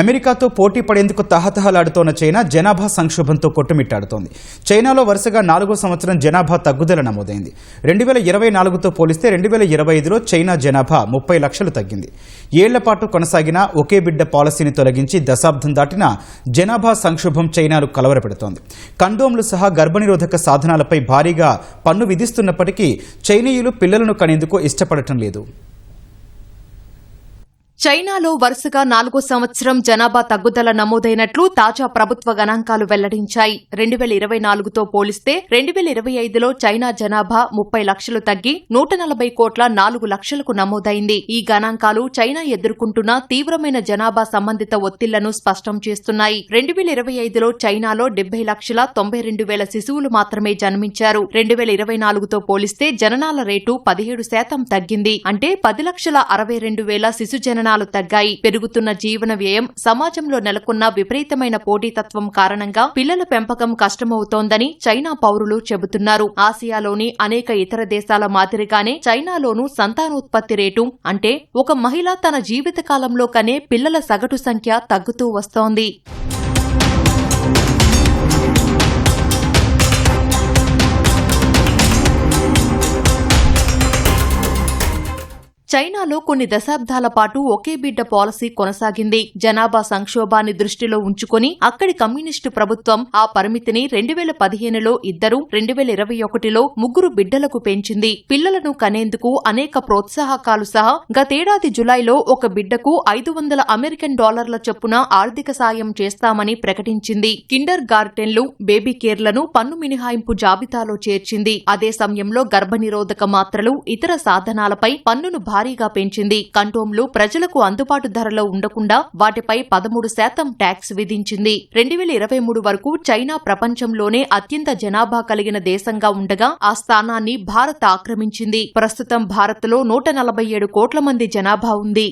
అమెరికాతో పోటీ పడేందుకు తహతహలాడుతోన్న చైనా జనాభా సంక్షోభంతో కొట్టుమిట్టాడుతోంది. చైనాలో వరుసగా 4వ సంవత్సరం జనాభా తగ్గుదల నమోదైంది. 2024తో పోలిస్తే 2025లో చైనా జనాభా 30 లక్షలు తగ్గింది. ఏళ్ల పాటు కొనసాగిన ఒకే బిడ్డ పాలసీని తొలగించి దశాబ్దం దాటిన జనాభా సంక్షోభం చైనాను కలవరపెడుతోంది. కండోమ్లు సహా గర్భనిరోధక సాధనాలపై భారీగా పన్ను విధిస్తున్నప్పటికీ చైనీయులు పిల్లలను కనేందుకు ఇష్టపడటం లేదు. చైనాలో వరుసగా 4వ సంవత్సరం జనాభా తగ్గుదల నమోదైనట్లు తాజా ప్రభుత్వ గణాంకాలు వెల్లడించాయి. 2024తో పోలిస్తే 2025లో చైనా జనాభా 30 లక్షలు తగ్గి 140 కోట్ల 4 లక్షలకు నమోదైంది. ఈ గణాంకాలు చైనా ఎదుర్కొంటున్న తీవ్రమైన జనాభా సంబంధిత ఒత్తిళ్లను స్పష్టం చేస్తున్నాయి. 2025లో చైనాలో 70 లక్షల 92 వేల శిశువులు మాత్రమే జన్మించారు. 2024తో పోలిస్తే జననాల రేటు 17% తగ్గింది. అంటే 10 లక్షల 62 వేల శిశు జననాలు తగ్గాయి. పెరుగుతున్న జీవన వ్యయం, సమాజంలో నెలకొన్న విపరీతమైన పోటీతత్వం కారణంగా పిల్లల పెంపకం కష్టమవుతోందని చైనా పౌరులు చెబుతున్నారు. ఆసియాలోని అనేక ఇతర దేశాల మాదిరిగానే చైనాలోనూ సంతానోత్పత్తి రేటు, అంటే ఒక మహిళ తన జీవితకాలంలో కనే పిల్లల సగటు సంఖ్య తగ్గుతూ వస్తోంది. చైనాలో కొన్ని దశాబ్దాల పాటు ఒకే బిడ్డ పాలసీ కొనసాగింది. జనాభా సంక్షోభాన్ని దృష్టిలో ఉంచుకుని అక్కడి కమ్యూనిస్టు ప్రభుత్వం ఆ పరిమితిని 2015లో 2, 2021లో 3 బిడ్డలకు పెంచింది. పిల్లలను కనేందుకు అనేక ప్రోత్సాహకాలు సహా గతేడాది జులైలో ఒక బిడ్డకు $500 చొప్పున ఆర్థిక సాయం చేస్తామని ప్రకటించింది. కిండర్ గార్టెన్లు, బేబీ కేర్లను పన్ను మినహాయింపు జాబితాలో చేర్చింది. అదే సమయంలో గర్భనిరోధక మాత్రలు, ఇతర సాధనాలపై పన్నును భారీగా పెంచింది. కండోమ్లు ప్రజలకు అందుబాటు ధరలో ఉండకుండా వాటిపై 13% ట్యాక్స్ విధించింది. 2023 వరకు చైనా ప్రపంచంలోనే అత్యంత జనాభా కలిగిన దేశంగా ఉండగా ఆ స్థానాన్ని భారత్ ఆక్రమించింది. ప్రస్తుతం భారత్లో 147 కోట్ల మంది జనాభా ఉంది.